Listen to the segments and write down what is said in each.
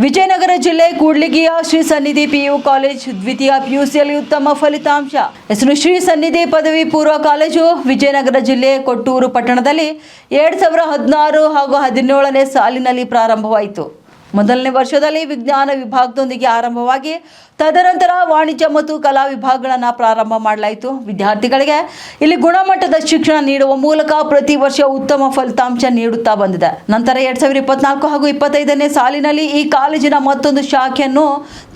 ವಿಜಯನಗರ ಜಿಲ್ಲೆ ಕೂಡ್ಲಿಗಿಯ ಶ್ರೀ ಸನ್ನಿಧಿ PU college ದ್ವಿತೀಯ ಪಿಯುಸಿಯಲ್ಲಿ ಉತ್ತಮ ಫಲಿತಾಂಶ. ಹೆಸರು ಶ್ರೀ ಸನ್ನಿಧಿ ಪದವಿ ಪೂರ್ವ ಕಾಲೇಜು ವಿಜಯನಗರ ಜಿಲ್ಲೆ ಕೊಟ್ಟೂರು ಪಟ್ಟಣದಲ್ಲಿ 2016 ಹಾಗೂ 17ನೇ ಸಾಲಿನಲ್ಲಿ ಪ್ರಾರಂಭವಾಯಿತು. ಮೊದಲನೇ ವರ್ಷದಲ್ಲಿ ವಿಜ್ಞಾನ ವಿಭಾಗದೊಂದಿಗೆ ಆರಂಭವಾಗಿ ತದನಂತರ ವಾಣಿಜ್ಯ ಮತ್ತು ಕಲಾ ವಿಭಾಗಗಳನ್ನು ಪ್ರಾರಂಭ ಮಾಡಲಾಯಿತು. ವಿದ್ಯಾರ್ಥಿಗಳಿಗೆ ಇಲ್ಲಿ ಗುಣಮಟ್ಟದ ಶಿಕ್ಷಣ ನೀಡುವ ಮೂಲಕ ಪ್ರತಿ ವರ್ಷ ಉತ್ತಮ ಫಲಿತಾಂಶ ನೀಡುತ್ತಾ ಬಂದಿದೆ. ನಂತರ 2024 ಹಾಗೂ 25ನೇ ಸಾಲಿನಲ್ಲಿ ಈ ಕಾಲೇಜಿನ ಮತ್ತೊಂದು ಶಾಖೆಯನ್ನು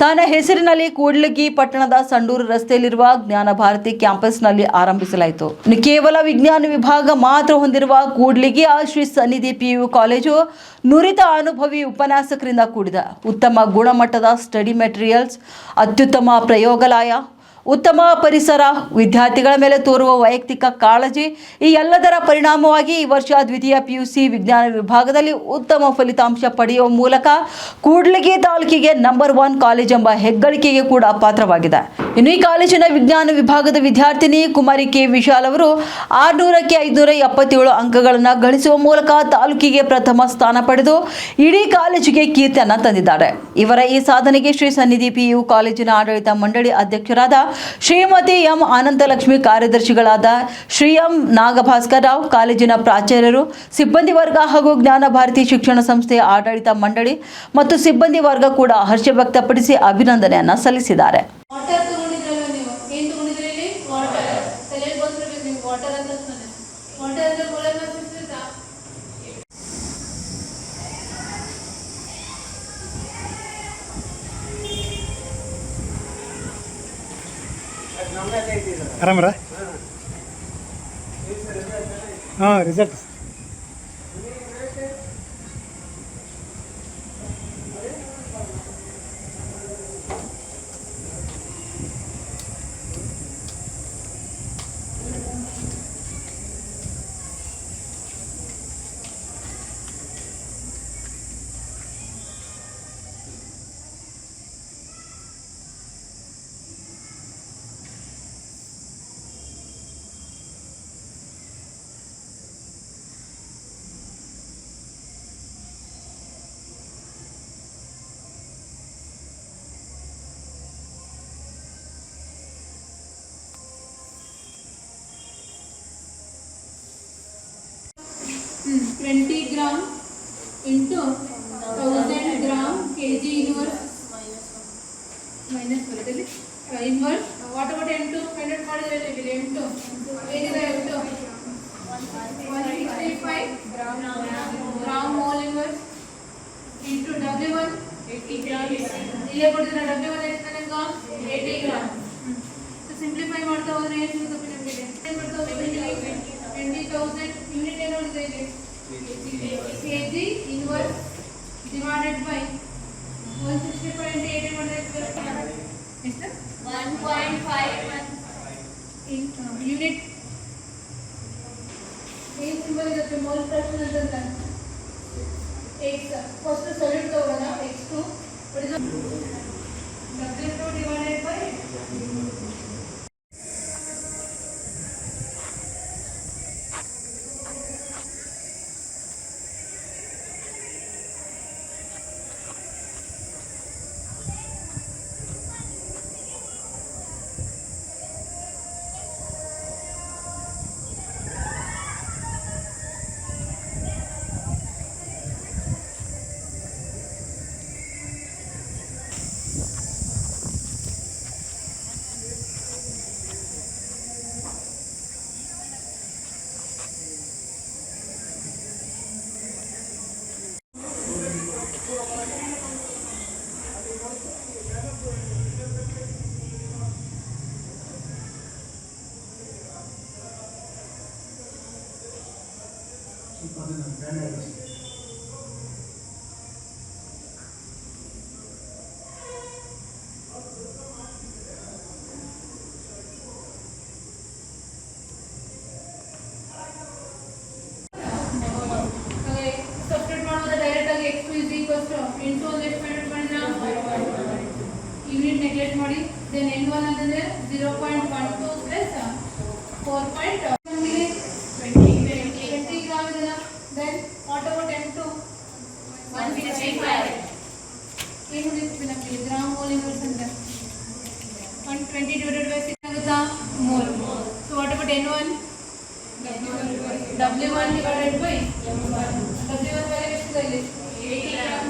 ತನ್ನ ಹೆಸರಿನಲ್ಲಿ ಕೂಡ್ಲಿಗಿ ಪಟ್ಟಣದ ಸಂಡೂರು ರಸ್ತೆಯಲ್ಲಿರುವ ಜ್ಞಾನ ಭಾರತಿ ಕ್ಯಾಂಪಸ್ನಲ್ಲಿ ಆರಂಭಿಸಲಾಯಿತು. ಕೇವಲ ವಿಜ್ಞಾನ ವಿಭಾಗ ಮಾತ್ರ ಹೊಂದಿರುವ ಕೂಡ್ಲಿಗಿಯ ಶ್ರೀ ಸನ್ನಿಧಿ ಪಿಯು ಕಾಲೇಜು ನುರಿತ ಅನುಭವಿ ಉಪನ್ಯಾಸಕರಿಂದ ಕೂಡಿದೆ. ಉತ್ತಮ ಗುಣಮಟ್ಟದ ಸ್ಟಡಿ ಮೆಟೀರಿಯಲ್ಸ್, ಅತ್ಯುತ್ತಮ ಪ್ರಯೋಗಾಲಯ, ಉತ್ತಮ ಪರಿಸರ, ವಿದ್ಯಾರ್ಥಿಗಳ ಮೇಲೆ ತೋರುವ ವೈಯಕ್ತಿಕ ಕಾಳಜಿ ಈ ಎಲ್ಲದರ ಪರಿಣಾಮವಾಗಿ ಈ ವರ್ಷ ದ್ವಿತೀಯ ಪಿಯುಸಿ ವಿಜ್ಞಾನ ವಿಭಾಗದಲ್ಲಿ ಉತ್ತಮ ಫಲಿತಾಂಶ ಪಡೆಯುವ ಮೂಲಕ ಕೂಡ್ಲಿಗಿ ತಾಲೂಕಿಗೆ ನಂಬರ್ 1 ಕಾಲೇಜ್ ಎಂಬ ಹೆಗ್ಗಳಿಕೆಗೆ ಕೂಡ ಪಾತ್ರವಾಗಿದೆ. ಇನ್ನು ಈ ಕಾಲೇಜಿನ ವಿಜ್ಞಾನ ವಿಭಾಗದ ವಿದ್ಯಾರ್ಥಿನಿ ಕುಮಾರಿ ಕೆ ವಿಶಾಲ್ ಅವರು 600ಕ್ಕೆ 577 ಅಂಕಗಳನ್ನು ಗಳಿಸುವ ಮೂಲಕ ತಾಲೂಕಿಗೆ ಪ್ರಥಮ ಸ್ಥಾನ ಪಡೆದು ಇಡೀ ಕಾಲೇಜಿಗೆ ಕೀರ್ತಿಯನ್ನು ತಂದಿದ್ದಾರೆ. ಇವರ ಈ ಸಾಧನೆಗೆ ಶ್ರೀ ಸನ್ನಿಧಿ ಪಿಯು ಕಾಲೇಜಿನ ಆಡಳಿತ ಮಂಡಳಿ ಅಧ್ಯಕ್ಷರಾದ ಶ್ರೀಮತಿ ಎಂ ಅನಂತಲಕ್ಷ್ಮಿ, ಕಾರ್ಯದರ್ಶಿಗಳಾದ ಶ್ರೀ ಎಂ ನಾಗಭಾಸ್ಕರ್ ರಾವ್, ಕಾಲೇಜಿನ ಪ್ರಾಚಾರ್ಯರು, ಸಿಬ್ಬಂದಿ ವರ್ಗ ಹಾಗೂ ಜ್ಞಾನ ಭಾರತಿ ಶಿಕ್ಷಣ ಸಂಸ್ಥೆಯ ಆಡಳಿತ ಮಂಡಳಿ ಮತ್ತು ಸಿಬ್ಬಂದಿ ವರ್ಗ ಕೂಡ ಹರ್ಷ ವ್ಯಕ್ತಪಡಿಸಿ ಅಭಿನಂದನೆಯನ್ನ ಸಲ್ಲಿಸಿದ್ದಾರೆ. ಆರಾಮರ ಹಾಂ result $20 gram into 1000 gram kg inverse minus inverse. What about M2? Find out what is the M2? ಏನಿದೆ M2? 165 gram mole inverse into W1 80 gram. ಇಲ್ಲೇ ಕೊಟ್ಟಿದ್ದಾರೆ W1 ಎಷ್ಟು ನಿಮ್ಗೆ 80 gram. ಸೊ ಸಿಂಪ್ಲಿಫೈ ಮಾಡ್ತಾ ಹೋದ್ರೆ ಏನು ಸಿಗುತ್ತೆ ನಿಮಗೆ? ಏನು ಮಾಡ್ತಾ ಹೋದ್ರೆ 20,000 ಯೂನಿಟ್ ಏನು ಇದೆ ಇಲ್ಲಿ? kg inverse divided by 165 into 8 ಮಾಡಿದ್ರೆ ಎಷ್ಟು? 1.51 ಯೂನಿಟ್. ಏನು ಸಿಂಬಲ್ ಇರುತ್ತೆ ಮೋಲ್ ಫ್ರಾಕ್ಷನ್ ಅಂತಂದ್ರೆ x. ಫಸ್ಟ್ ಸಾಲಿಡ್ ತಗೊಳ್ಳೋಣ x2 what is W2 divided by substitute ಮಾಡೋದು ಡೈರೆಕ್ಟ್ ಆಗಿ x2 is equals to into ಒಂದು ಎಷ್ಟು ಫೈಂಡ್ ಮಾಡಿದ್ರಾ ಯೂನಿಟ್ ನೆಗ್ಲೆಕ್ಟ್ ಮಾಡಿ. ದೆನ್ n1 ಅಂತಂದ್ರೆ 0.12 plus 4. 20 gram. Then what about M2? 165. Gram mole inverse ಅಂತ 120 divided by 6 ಆಗುತ್ತಾ mole. So what about N1? W1 divided by M1. W1 value ಎಷ್ಟಿದೆ ಇಲ್ಲಿ 80 gram.